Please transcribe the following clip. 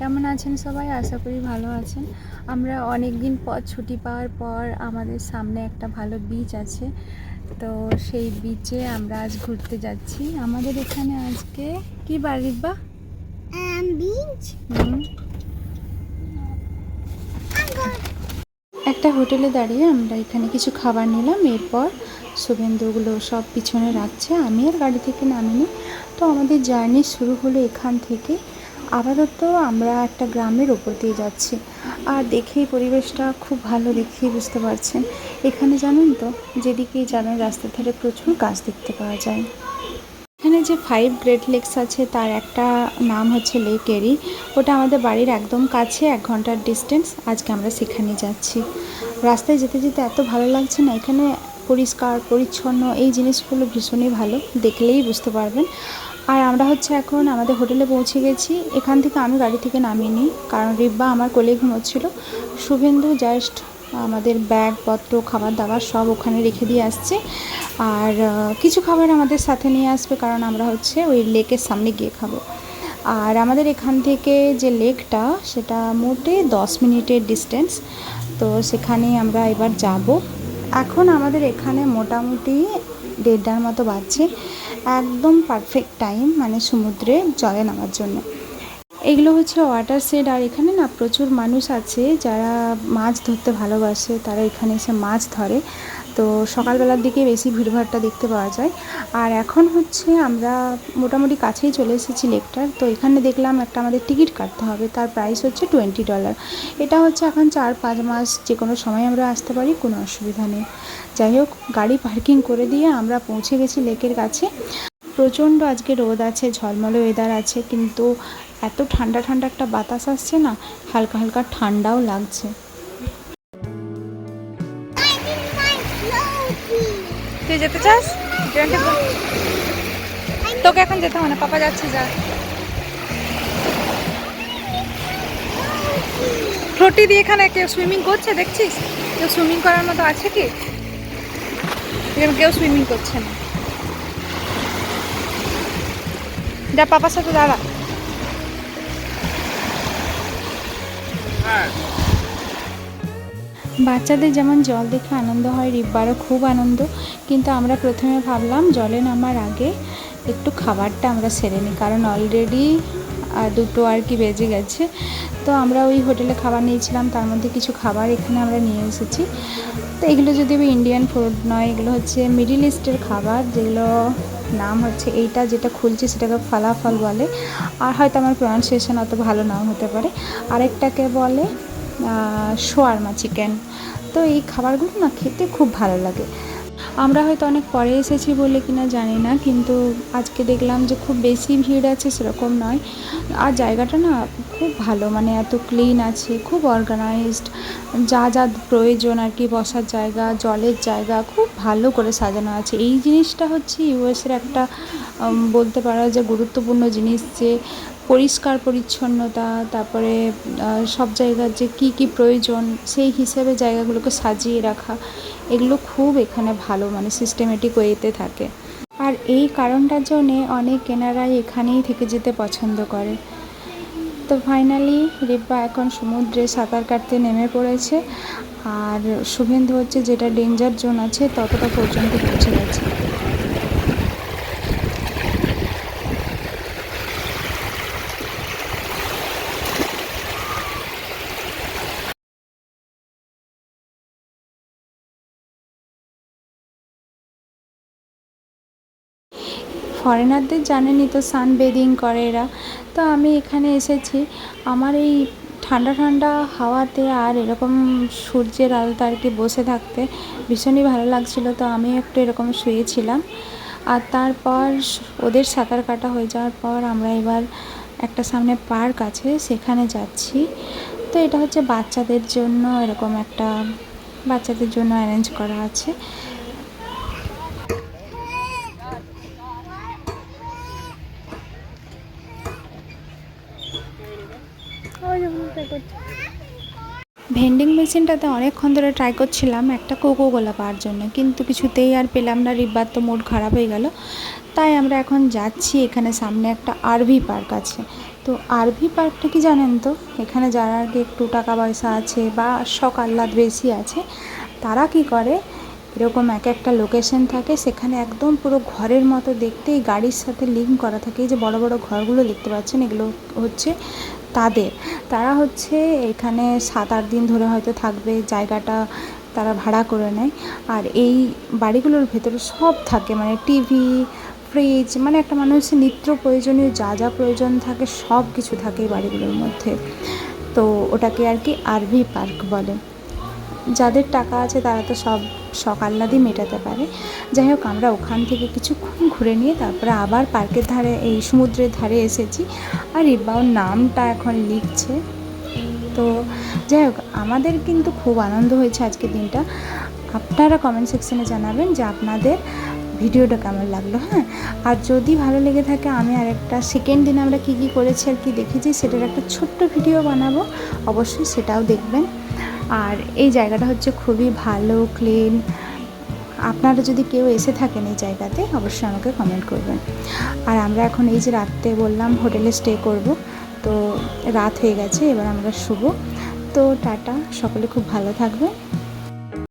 কেমন আছেন সবাই? আশা করি ভালো আছেন। আমরা অনেক দিন পর ছুটি পাওয়ার পর আমাদের সামনে একটা ভালো বিচ আছে। তো সেই বিচে আমরা আজ ঘুরতে যাচ্ছি। আমাদের এখানে আজকে কি বার রিব্বা? বিচ। একটা হোটেলে দাঁড়িয়ে আমরা এখানে কিছু খাবার নিলাম। এরপর শুভেন্দুগুলো সব পিছনে রাখছে, আমি আর গাড়ি থেকে নামিনি। তো আমাদের জার্নি শুরু হলো এখান থেকে। আপাতত আমরা একটা গ্রামের ওপর দিয়ে যাচ্ছি, আর দেখেই পরিবেশটা খুব ভালো, দেখেই বুঝতে পারছেন। এখানে জানেন তো, যেদিকেই যাবেন রাস্তার ধারে প্রচুর গাছ দেখতে পাওয়া যায়। এখানে যে 5 গ্রেট লেকস আছে তার একটা নাম হচ্ছে লেক এরি। ওটা আমাদের বাড়ির একদম কাছে, 1 ঘন্টার ডিস্টেন্স। আজকে আমরা সেখানে যাচ্ছি। রাস্তায় যেতে যেতে এত ভালো লাগছে না, এখানে পরিষ্কার পরিচ্ছন্ন, এই জিনিসগুলো ভীষণই ভালো, দেখলেই বুঝতে পারবেন। আর আমরা হচ্ছে এখন আমাদের হোটেলে পৌঁছে গেছি। এখান থেকে আমি গাড়ি থেকে নামিনি, কারণ রিব্বা আমার কোলে ঘুমোচ্ছিল। শুভেন্দু জাস্ট আমাদের ব্যাগপত্র, খাবার দাবার সব ওখানে রেখে দিয়ে আসছে। আর কিছু খাবার আমাদের সাথে নিয়ে আসবে, কারণ আমরা হচ্ছে ওই লেকের সামনে গিয়ে খাবো। আর আমাদের এখান থেকে যে লেকটা, সেটা মোটে 10 মিনিটের ডিস্টেন্স। তো সেখানে আমরা এবার যাব। এখন আমাদের এখানে মোটামুটি 1:30টার মতো বাজছে। একদম পারফেক্ট টাইম, মানে সমুদ্রে জলে নামার জন্য। এগুলো হচ্ছে ওয়াটার শেড। আর এখানে না প্রচুর মানুষ আছে যারা মাছ ধরতে ভালোবাসে, তারা এখানে এসে মাছ ধরে। তো সকালবেলার দিকে বেশি ভিড়ভাড়টা দেখতে পাওয়া যায়। আর এখন হচ্ছে আমরা মোটামুটি কাছেই চলে এসেছি লেকটার। তো এখানে দেখলাম একটা আমাদের টিকিট কাটতে হবে, তার প্রাইস হচ্ছে $20। এটা হচ্ছে এখন 4-5 মাস যে কোনো সময় আমরা আসতে পারি, কোনো অসুবিধা নেই। যাই হোক, গাড়ি পার্কিং করে দিয়ে আমরা পৌঁছে গেছি লেকের কাছে। প্রচণ্ড আজকে রোদ আছে, ঝলমলে ওয়েদার আছে, কিন্তু এত ঠান্ডা ঠান্ডা একটা বাতাস আসছে না, হালকা হালকা ঠান্ডাও লাগছে। তুই যেতে চাস? তোকে এখন যেতে হবে না, পাপা যাচ্ছে, যা। ফ্লোটি দিয়ে এখানে কেউ সুইমিং করছে দেখছিস? কেউ সুইমিং করার মতো আছে কি? এখানে কেউ সুইমিং করছে না। যা পাপার সাথে দাঁড়া। বাচ্চাদের যেমন জল দেখে আনন্দ হয়, রিব্বারও খুব আনন্দ। কিন্তু আমরা প্রথমে ভাবলাম জলে নামার আগে একটু খাবারটা আমরা সেরে নিই, কারণ অলরেডি 2টো আর কি বেজে গেছে। তো আমরা ওই হোটেলে খাবার নিয়েছিলাম, তার মধ্যে কিছু খাবার এখানে আমরা নিয়ে এসেছি। তো এগুলো যদিও ইন্ডিয়ান ফুড নয়, এগুলো হচ্ছে মিডিল ইস্টের খাবার, যেগুলো নাম হচ্ছে, এইটা যেটা খুলছে সেটাকে ফালাফল বলে। আর হয়তো আমার প্রনাউন্সিয়েশন অত ভালো নাও হতে পারে। আরেকটাকে বলে শোয়ারমা চিকেন। তো এই খাবারগুলো না খেতে খুব ভালো লাগে। আমরা হয়তো অনেক পরে এসেছি বলে কিনা জানি না, কিন্তু আজকে দেখলাম যে খুব বেশি ভিড় আছে সেরকম নয়। আর জায়গাটা না খুব ভালো, মানে এত ক্লিন আছে, খুব অর্গানাইজড। যা যা প্রয়োজন আর কি, বসার জায়গা, জলের জায়গা খুব ভালো করে সাজানো আছে। এই জিনিসটা হচ্ছে ইউএসের একটা বলতে পারা যে গুরুত্বপূর্ণ জিনিস, যে পরিষ্কার পরিচ্ছন্নতা, তারপরে সব জায়গার যে কী কী প্রয়োজন সেই হিসেবে জায়গাগুলোকে সাজিয়ে রাখা, এগুলো খুব এখানে ভালো, মানে সিস্টেমেটিক ওয়েতে থাকে। আর এই কারণটার জন্যে অনেক কেনারাই এখানেই থেকে যেতে পছন্দ করে। তো ফাইনালি রিব্বা এখন সমুদ্রে সাঁতার কাটতে নেমে পড়েছে। আর শুভেন্দু হচ্ছে যেটা ডেঞ্জার জোন আছে ততটা পর্যন্ত পৌঁছে গেছে। ফরেনারদের জানেনই তো, সানবেদিং করে এরা। তো আমি এখানে এসেছি, আমার এই ঠান্ডা ঠান্ডা হাওয়াতে আর এরকম সূর্যের আলোতে আর কি বসে থাকতে ভীষণই ভালো লাগছিলো। তো আমি একটু এরকম শুয়েছিলাম। আর তারপর ওদের সাঁতার কাটা হয়ে যাওয়ার পর আমরা এবার একটা সামনে পার্ক আছে সেখানে যাচ্ছি। তো এটা হচ্ছে বাচ্চাদের জন্য, এরকম একটা বাচ্চাদের জন্য অ্যারেঞ্জ করা আছে। ভেন্ডিং মেশিনটাতে অনেকক্ষণ ধরে ট্রাই করছিলাম একটা কোকোকোলা পাওয়ার জন্য, কিন্তু কিছুতেই আর পেলাম না। রিব্বার তো মুড খারাপ হয়ে গেল। তাই আমরা এখন যাচ্ছি, এখানে সামনে একটা আরভি পার্ক আছে। তো আরভি পার্কটা কি জানেন তো, এখানে যারা আর কি একটু টাকা পয়সা আছে বা শখ আহ্লাদ বেশি আছে, তারা কি করে, এরকম এক একটা লোকেশন থাকে, সেখানে একদম পুরো ঘরের মতো দেখতে, এই গাড়ির সাথে লিঙ্ক করা থাকে। এই যে বড় বড় ঘরগুলো দেখতে পাচ্ছেন, এগুলো হচ্ছে তারা হচ্ছে এখানে 7-8 দিন ধরে হয়তো থাকবে, জায়গাটা তারা ভাড়া করে নেয়। আর এই বাড়িগুলোর ভেতরে সব থাকে, মানে টিভি, ফ্রিজ, মানে একটা মানুষের নিত্য প্রয়োজনীয় যা যা প্রয়োজন থাকে সব কিছু থাকে এই বাড়িগুলোর মধ্যে। তো ওটাকে আর কি আরভি পার্ক বলে। যাদের টাকা আছে তারা তো সব শখ আহ্লাদই মেটাতে পারে। যাই হোক, আমরা ওখান থেকে কিছুক্ষণ ঘুরে নিয়ে তারপরে আবার পার্কের ধারে, এই সমুদ্রের ধারে এসেছি। আর ইব্বাওর নামটা এখন লিখছে। তো যাই হোক, আমাদের কিন্তু খুব আনন্দ হয়েছে আজকের দিনটা। আপনারা কমেন্ট সেকশনে জানাবেন যে আপনাদের ভিডিওটা কেমন লাগলো। হ্যাঁ, আর যদি ভালো লেগে থাকে, আমি আরেকটা সেকেন্ড দিন আমরা কী কী করেছি আর কি দেখেছি সেটার একটা ছোট্ট ভিডিও বানাবো, অবশ্যই সেটাও দেখবেন। আর এই জায়গাটা হচ্ছে খুবই ভালো, ক্লিন। আপনারা যদি কেউ এসে থাকেন এই জায়গাতে, অবশ্যই আমাকে কমেন্ট করবেন। আর আমরা এখন এই যে রাত্রে বললাম হোটেলে স্টে করব, তো রাত হয়ে গেছে, এবার আমরা শুভ। তো টাটা, সকলে খুব ভালো থাকবেন।